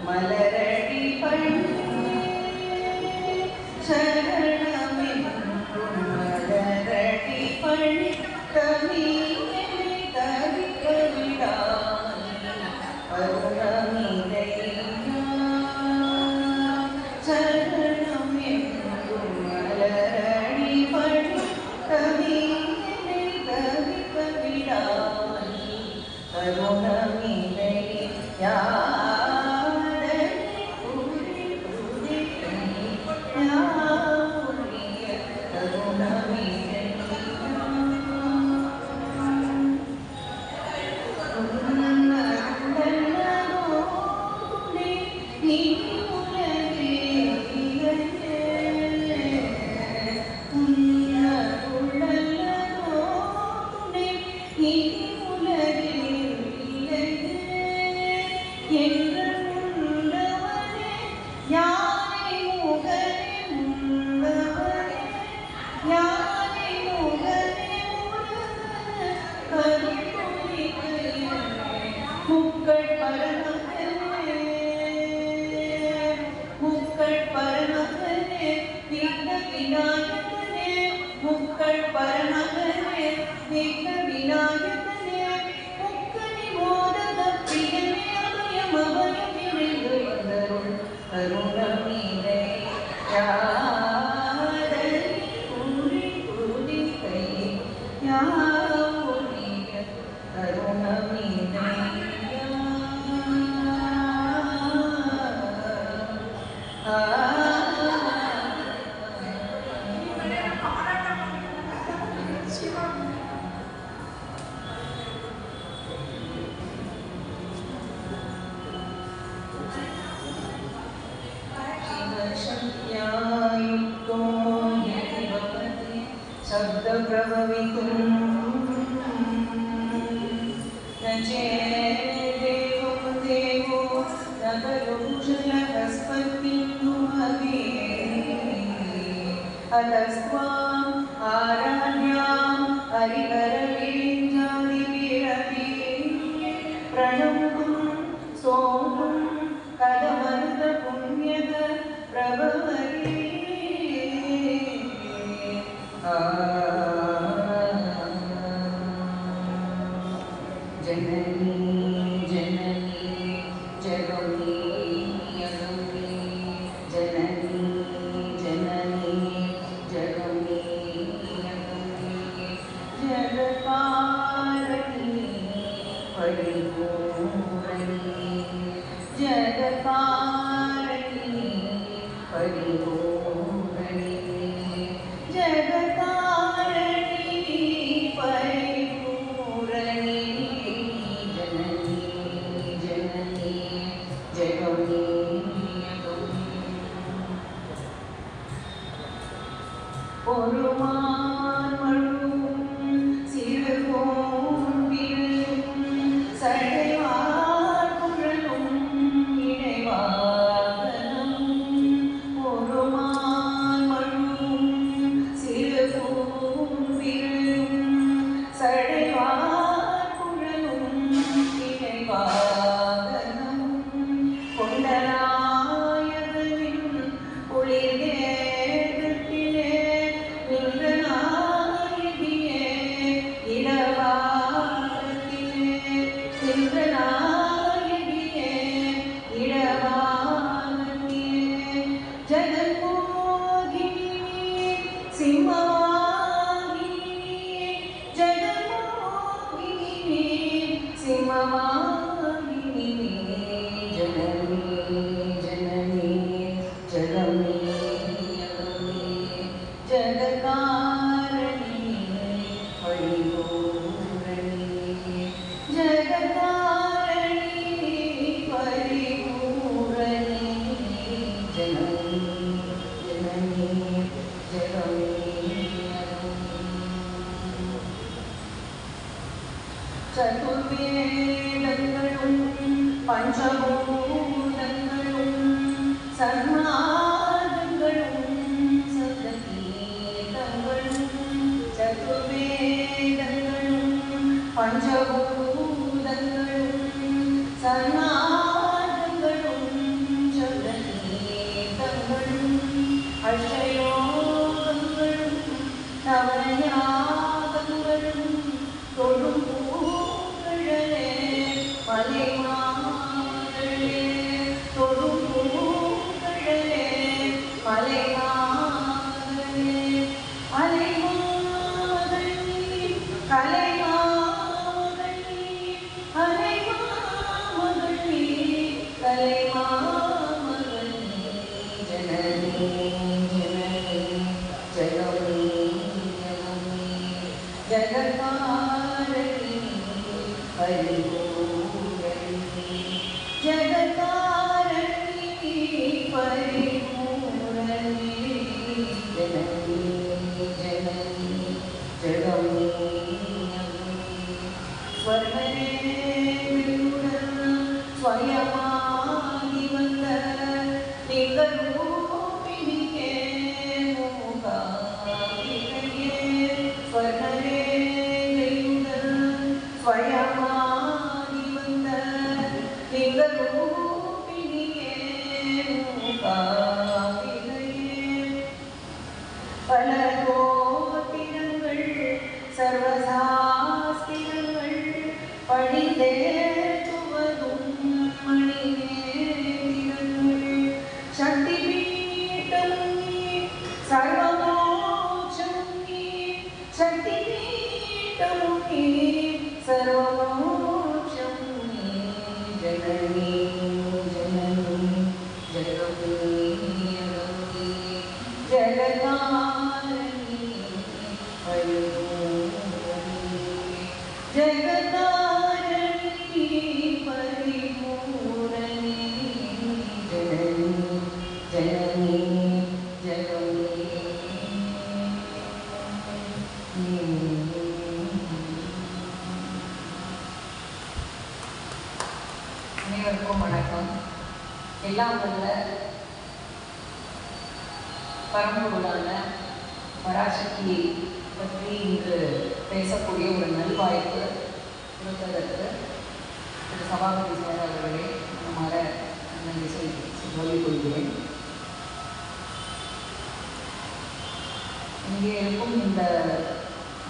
மலரடி பள்ளி சரணமென்றும் மலரடி பள்ளி கவியை தவிக்க விடாய் அருணமிதையா சரணமென்றும் மலரடி பள்ளி கவியை தவிக்க விடாய் அருணமிதையா முக்கள் பரமகனே விக்ன விநாயகனே முக்கனி மோதக பிரியனே அபயம் அபயம் இறைந்து வந்தருள் அருணமீதை யாதரி கூறி கூறி கை யாவுரிய அருணமீதை शब्द प्रभवितुं न चेदेवो देवो न करोषलहस्पतिन्दुमवे अतस्त्वाम् आराध्यां हरिहरविरिञ्जादिभिरपि प्रणम्तुं स्तोतुं कथमन्तपुण्यक प्रभवति जननी जननी जगमी यगमी जननी जननी जगमी यगमी जगपा பஞ்சபூதங்களும் சன்மார்க்கங்களும் சப்தகீதங்களும் சதுர்வேதங்களும் பஞ்சபூதங்களும் சன்மார்க்கங்களும் சப்தகீதங்களும் அஷ்டயோகங்களும் நவஞாகங்களும் தொழும் பூங்கழலே மலைமாமகளே தொழும் பூங்கழலே மலைமாமகளே அலைமாமகளே கலைமாமகளே அலைமாமகளே கலைமாமகளே ஜனனி ஜனனி ஜனனி ஜகத்காரணி பரிபூரணி ஜகத்காரணி பரிபூரணி ஜனனி ஜனனி ஜகமே ஸ்வர்ணேயுடன் ஸ்வயமாகி வந்த நிகழ்வூபினியே மூகாம்பிகையே ஸ்வர்ணேயுடன் ஸ்வயமாகி வந்த நிகழ்வூபினியே மூகாம்பிகையே பல கோத்திரங்கள் சர்வசாஸ்திரங்கள் படித்தேற்றுவதும் மணிநேத்திரங்கள் சக்தி பீட்டம் நீ சர்வமோட்சம் நீ சக்தி பீட்டம் நீ சர்வமோட்சம் நீ ஜனனி ஜனனி ஜகமே ஜகதாரணி பரிபூரணி ஜகதாரணி பரிபூரணி ஜனனி ஜனனி ஜகமே அனைவருக்கும் வணக்கம். எல்லாம் வல்ல பரம்பொருளான பராசக்தியை பற்றி இன்று பேசக்கூடிய ஒரு நல்வாய்ப்பு கொடுத்ததற்கு திரு சபாபதி சார் அவர்களே நம்மால நன்றி சொல்லிக் கொள்கிறேன். இங்கே இருக்கும் இந்த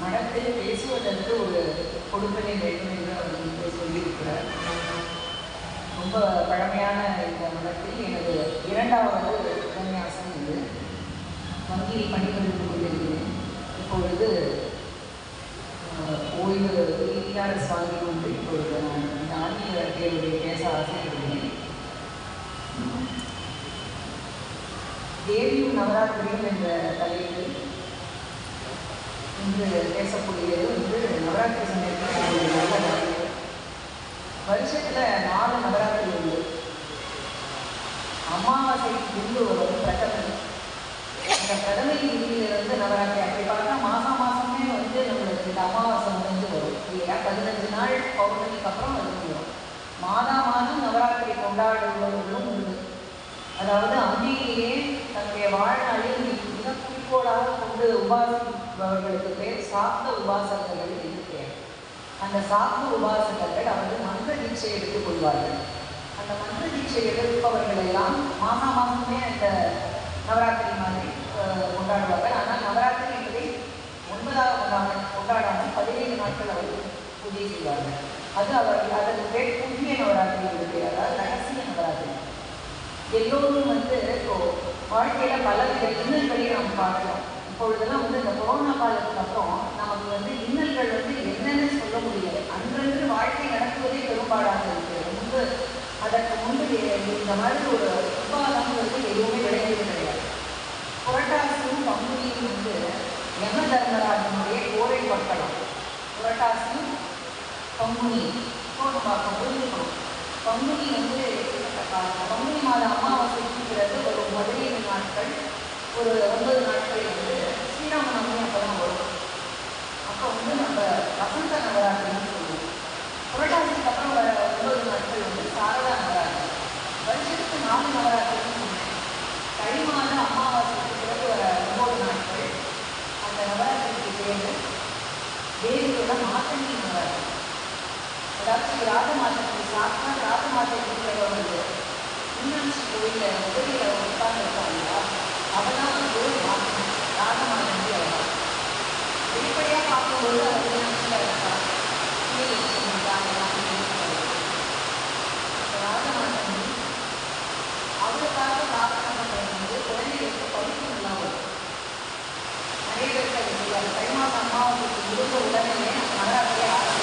மடத்தில் பேசுவதற்கு ஒரு கொடுப்பனை வேண்டும் என்று அவர் இங்கே சொல்லியிருக்கிறார். ரொம்ப பழமையான இந்த மடத்தில் எனது இரண்டாவது உபன்யாசம் இது. வங்கியில் பணிபுரிந்து கொண்டிருக்கிறேன். இப்பொழுது ஓய்வு டிஆர்எஸ் வாங்கி கொண்டு இப்பொழுது நான் இந்த ஆன்மீக தேர்வுடைய பேச ஆசைப்படுகிறேன். தேவியும் நவராத்திரியும் என்ற தலைப்பில் இன்று பேசக்கூடியது வந்து நவராத்திரி சமயத்தில் நல்ல நாள். வருஷத்தில் 4 நவராத்திரி உண்டு. அமாவாசை குண்டு வரும் பிரதமர். அந்த பிரதமை திதியிலிருந்து நவராத்திரி அப்படி பார்த்தா மாதமே வந்து நம்மளுக்கு இந்த அமாவாசை முடிஞ்சு வரும் இல்லையா? 15 நாள் பௌர்ணமிக்கு அப்புறம் அது வரும். மாதம் நவராத்திரி கொண்டாடுபவர்களும் உண்டு. அதாவது அம்பிகையே தன்னுடைய வாழ்நாளில் மிக குறிக்கோளாக கொண்டு உபாசிப்பவர்களுக்கு பேர் சாக்த உபாசகர்கள் என்று பெயர். அந்த சாக்த உபாசகர்கள் அவர்கள் மந்திர தீட்சை எடுத்துக் கொள்வார்கள். அந்த மந்திர தீட்சை எடுப்பவர்கள் எல்லாம் மாதமே அந்த நவராத்திரி மாதிரி கொண்டாடுவார்கள். ஆனால் நவராத்திரி என்பதை 9வது நாள் கொண்டாடாமல் 17 நாட்கள் அவர்கள் பூஜை செய்வார்கள். அது அவர்கள் அதற்கு பேர் புதிய நவராத்திரி என்று, அதாவது ரகசிய நவராத்திரி. எல்லோரும் வந்து இப்போ வாழ்க்கையில் பலவித இன்னல்களையும் நாம் பார்க்கலாம். இப்பொழுதெல்லாம் வந்து இந்த கொரோனா காலத்துக்கு அப்புறம் நமக்கு வந்து இன்னல்கள் வந்து என்னென்னு சொல்ல முடியாது. அன்றன்று வாழ்க்கை நடத்துவதே பெரும்பாடாக இருக்கிறது. அதற்கு முன்பு இந்த மாதிரி ஒரு உபாதங்கிறது எதுவுமே விளைந்தது கிடையாது. புரட்டாசியும் பங்குனியும் வந்து யம தர்மராஜனுடைய கோரை பட்டணம். புரட்டாசியும் பங்குனி நம்ம புரிஞ்சுக்கணும். பங்குனி வந்து பங்குனி மாத அமாவாசைக்கு பிறகு ஒரு 17 நாட்கள், ஒரு 9 நாட்கள் வந்து ஸ்ரீராமநவமி அப்போ தான் வரும். அப்போ வந்து நம்ம வசந்த நவராத்திரின்னு சொல்லுவோம். புரட்டாசிக்கு அப்புறம் வர 9 நாட்கள் வந்து சாரதா நவராத்திரி. 4 நவராத்திரின்னு சொன்னேன். தை மாத அமாவாசைக்கு பிறகு வர 9 நாட்கள் அந்த நவராத்திரிக்கு பேர் தேவியோட மாத்தங்கி நவராத்திரி. அதாவது ராஜமாதத்துக்கு சாத்தா ராஜமாதத்துக்கு வந்து மீனாட்சி கோயிலில் உதவியில் உட்கார்ந்து இருக்காங்க. அவதான் வந்து மாத்தங்கி ராஜமாதங்கி. அவள் வெளிப்படையாக பார்க்கும்போது அவர் மீனாட்சியாக இருக்கா, ஸ்ரீலட்சுமி இருக்காங்க. ராஜமாதங்கி அவளுக்காக பிரார்த்தனை பண்ணுறது வந்து குழந்தைகளுக்கு படிப்பு நல்லா வரும். நிறைய பேருக்கு அது தெரியாது. தை மாதம் அம்மாவுக்கு முடிந்த உடனே நவராத்திரியை ஆரம்பிச்சு